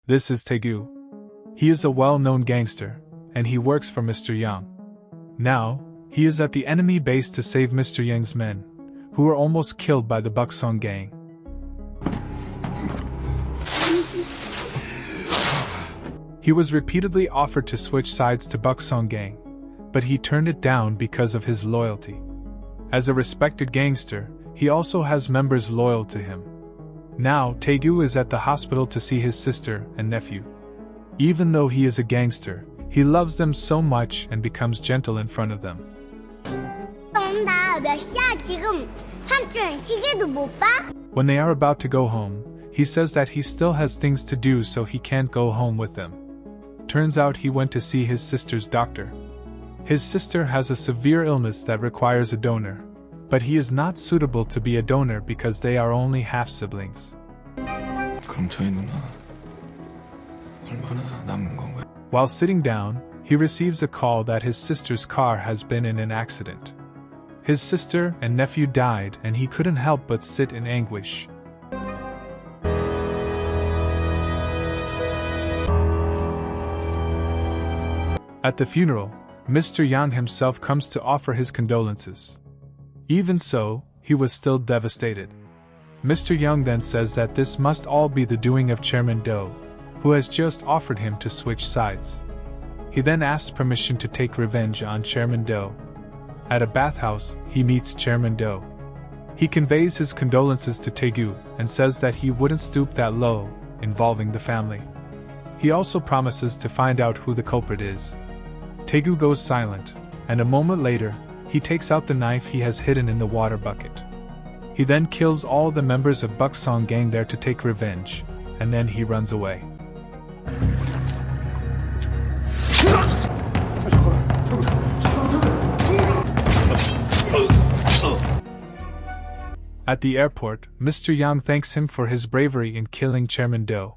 This is Taegu. He is a well-known gangster, and he works for Mr. Yang. Now, he is at the enemy base to save Mr. Yang's men, who were almost killed by the Buksong gang. He was repeatedly offered to switch sides to Buksong gang, but he turned it down because of his loyalty. As a respected gangster, he also has members loyal to him. Now, Taegu is at the hospital to see his sister and nephew. Even though he is a gangster, he loves them so much and becomes gentle in front of them. When they are about to go home, he says that he still has things to do, so he can't go home with them. Turns out he went to see his sister's doctor. His sister has a severe illness that requires a donor, but he is not suitable to be a donor because they are only half-siblings. While sitting down, he receives a call that his sister's car has been in an accident. His sister and nephew died, and he couldn't help but sit in anguish. At the funeral, Mr. Yang himself comes to offer his condolences. Even so, he was still devastated. Mr. Yang then says that this must all be the doing of Chairman Do, who has just offered him to switch sides. He then asks permission to take revenge on Chairman Do. At a bathhouse, he meets Chairman Do. He conveys his condolences to Taegu and says that he wouldn't stoop that low, involving the family. He also promises to find out who the culprit is. Taegu goes silent, and a moment later, he takes out the knife he has hidden in the water bucket. He then kills all the members of Buksong gang there to take revenge, and then he runs away. At the airport, Mr. Yang thanks him for his bravery in killing Chairman Do.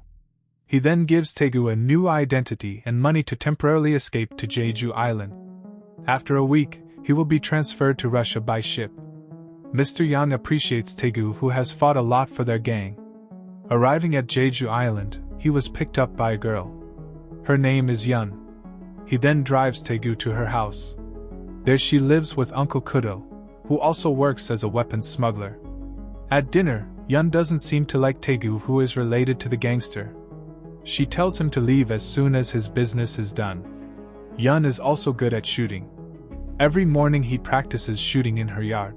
He then gives Taegu a new identity and money to temporarily escape to Jeju Island. After a week, he will be transferred to Russia by ship. Mr. Yang appreciates Taegu, who has fought a lot for their gang. Arriving at Jeju Island, he was picked up by a girl. Her name is Yun. He then drives Taegu to her house. There she lives with Uncle Kudo, who also works as a weapons smuggler. At dinner, Yun doesn't seem to like Taegu, who is related to the gangster. She tells him to leave as soon as his business is done. Yun is also good at shooting. Every morning he practices shooting in her yard.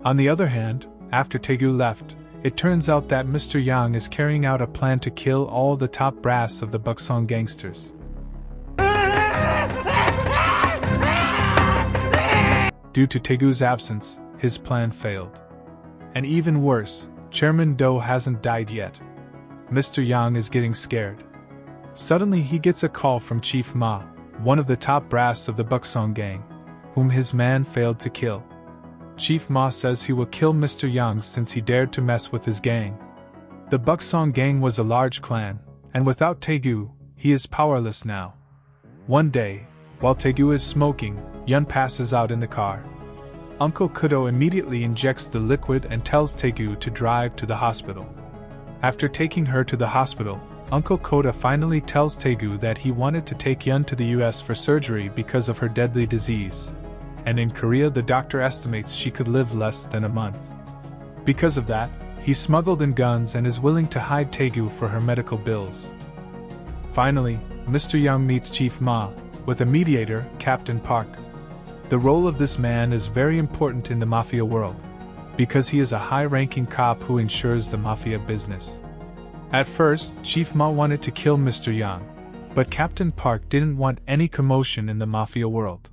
On the other hand, after Taegu left, it turns out that Mr. Yang is carrying out a plan to kill all the top brass of the Buksong gangsters. Due to Taegu's absence, his plan failed. And even worse, Chairman Do hasn't died yet. Mr. Yang is getting scared. Suddenly he gets a call from Chief Ma, one of the top brass of the Buksong gang, whom his man failed to kill. Chief Ma says he will kill Mr. Yang since he dared to mess with his gang. The Buksong gang was a large clan, and without Taegu, he is powerless now. One day, while Taegu is smoking, Yun passes out in the car. Uncle Kudo immediately injects the liquid and tells Taegu to drive to the hospital. After taking her to the hospital, Uncle Koda finally tells Taegu that he wanted to take Yun to the US for surgery because of her deadly disease. And in Korea the doctor estimates she could live less than a month. Because of that, he smuggled in guns and is willing to hide Taegu for her medical bills. Finally, Mr. Yang meets Chief Ma, with a mediator, Captain Park. The role of this man is very important in the mafia world, because he is a high-ranking cop who ensures the mafia business. At first, Chief Ma wanted to kill Mr. Yang, but Captain Park didn't want any commotion in the mafia world.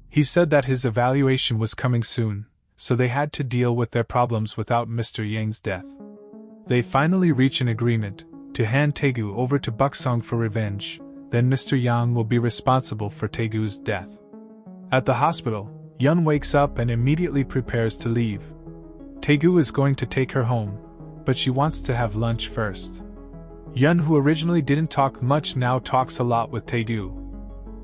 He said that his evaluation was coming soon, so they had to deal with their problems without Mr. Yang's death. They finally reach an agreement to hand Taegu over to Buksong for revenge, then Mr. Yang will be responsible for Taegu's death. At the hospital, Yun wakes up and immediately prepares to leave. Taegu is going to take her home, but she wants to have lunch first. Yun, who originally didn't talk much, now talks a lot with Taegu.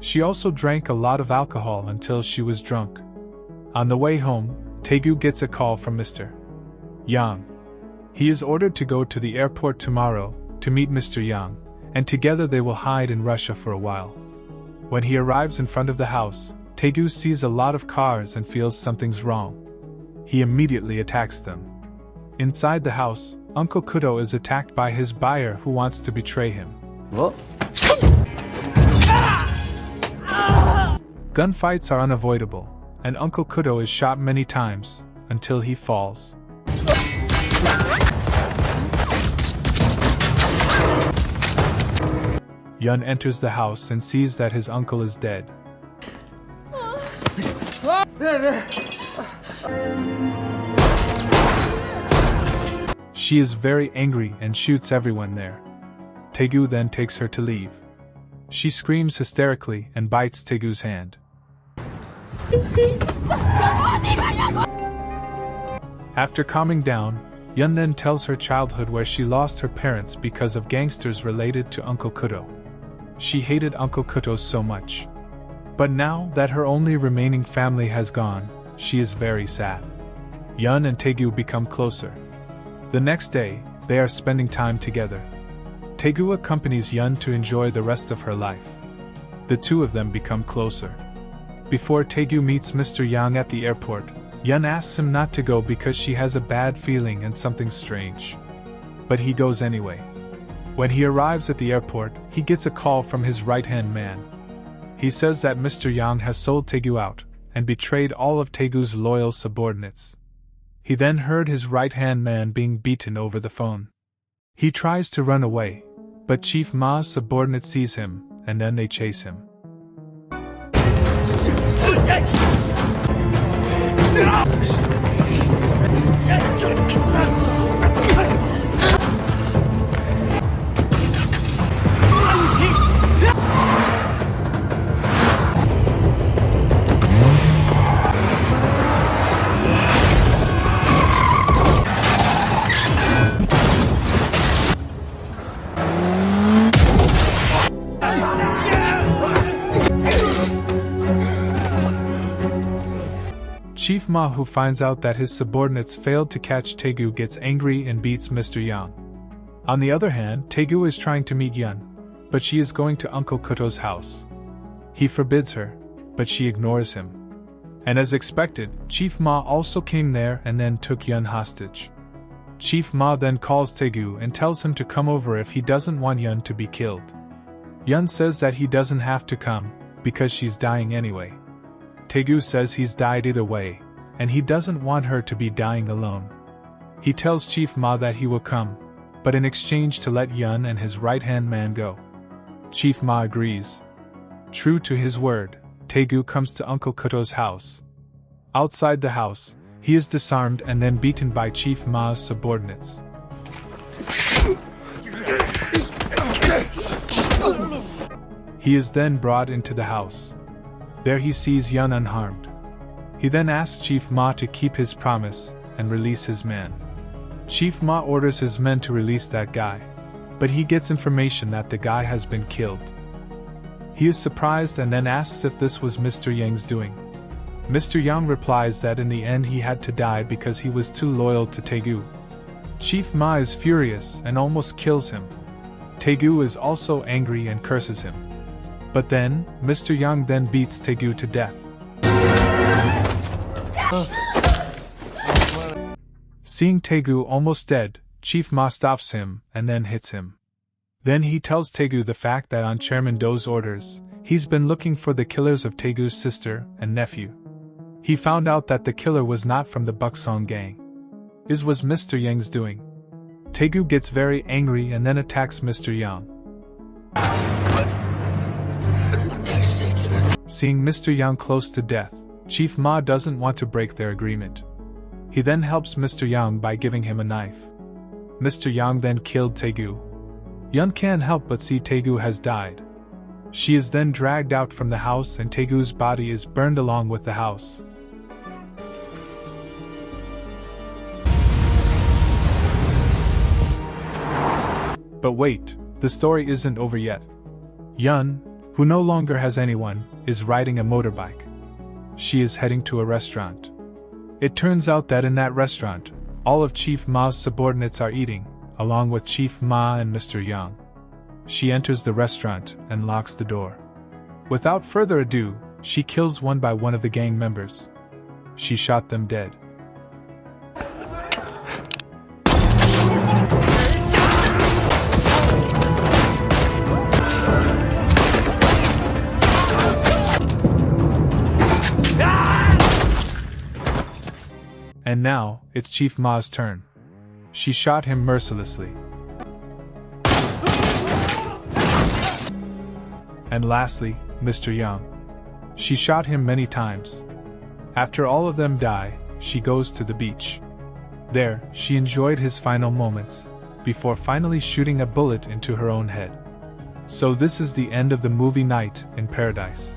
She also drank a lot of alcohol until she was drunk. On the way home, Taegu gets a call from Mr. Yang. He is ordered to go to the airport tomorrow to meet Mr. Yang, and together they will hide in Russia for a while. When he arrives in front of the house, Taegu sees a lot of cars and feels something's wrong. He immediately attacks them. Inside the house, Uncle Kudo is attacked by his buyer who wants to betray him. What? Gunfights are unavoidable, and Uncle Kudo is shot many times, until he falls. Yun enters the house and sees that his uncle is dead. She is very angry and shoots everyone there. Taegu then takes her to leave. She screams hysterically and bites Taegu's hand. After calming down, Yun then tells her childhood where she lost her parents because of gangsters related to Uncle Kudo. She hated Uncle Kudo so much. But now that her only remaining family has gone, she is very sad. Yun and Taegu become closer. The next day, they are spending time together. Taegu accompanies Yun to enjoy the rest of her life. The two of them become closer. Before Taegu meets Mr. Yang at the airport, Yun asks him not to go because she has a bad feeling and something strange. But he goes anyway. When he arrives at the airport, he gets a call from his right-hand man. He says that Mr. Yang has sold Taegu out and betrayed all of Taegu's loyal subordinates. He then heard his right-hand man being beaten over the phone. He tries to run away, but Chief Ma's subordinate sees him, and then they chase him. Chief Ma, who finds out that his subordinates failed to catch Taegu, gets angry and beats Mr. Yang. On the other hand, Taegu is trying to meet Yun, but she is going to Uncle Kudo's house. He forbids her, but she ignores him. And as expected, Chief Ma also came there and then took Yun hostage. Chief Ma then calls Taegu and tells him to come over if he doesn't want Yun to be killed. Yun says that he doesn't have to come, because she's dying anyway. Taegu says he's died either way, and he doesn't want her to be dying alone. He tells Chief Ma that he will come, but in exchange to let Yun and his right-hand man go. Chief Ma agrees. True to his word, Taegu comes to Uncle Kudo's house. Outside the house, he is disarmed and then beaten by Chief Ma's subordinates. He is then brought into the house. There he sees Yun unharmed. He then asks Chief Ma to keep his promise and release his man. Chief Ma orders his men to release that guy, but he gets information that the guy has been killed. He is surprised and then asks if this was Mr. Yang's doing. Mr. Yang replies that in the end he had to die because he was too loyal to Taegu. Chief Ma is furious and almost kills him. Taegu is also angry and curses him. But then, Mr. Yang then beats Taegu to death. Seeing Taegu almost dead, Chief Ma stops him and then hits him. Then he tells Taegu the fact that on Chairman Do's orders, he's been looking for the killers of Taegu's sister and nephew. He found out that the killer was not from the Buksong gang. It was Mr. Yang's doing. Taegu gets very angry and then attacks Mr. Yang. Seeing Mr. Yang close to death, Chief Ma doesn't want to break their agreement. He then helps Mr. Yang by giving him a knife. Mr. Yang then killed Taegu. Yun can't help but see Taegu has died. She is then dragged out from the house and Taegu's body is burned along with the house. But wait, the story isn't over yet. Yun, who no longer has anyone, is riding a motorbike. She is heading to a restaurant. It turns out that in that restaurant, all of Chief Ma's subordinates are eating, along with Chief Ma and Mr. Yang. She enters the restaurant and locks the door. Without further ado, she kills one by one of the gang members. She shot them dead. And now, it's Chief Ma's turn. She shot him mercilessly. And lastly, Mr. Yang. She shot him many times. After all of them die, she goes to the beach. There, she enjoyed his final moments, before finally shooting a bullet into her own head. So this is the end of the movie Night in Paradise.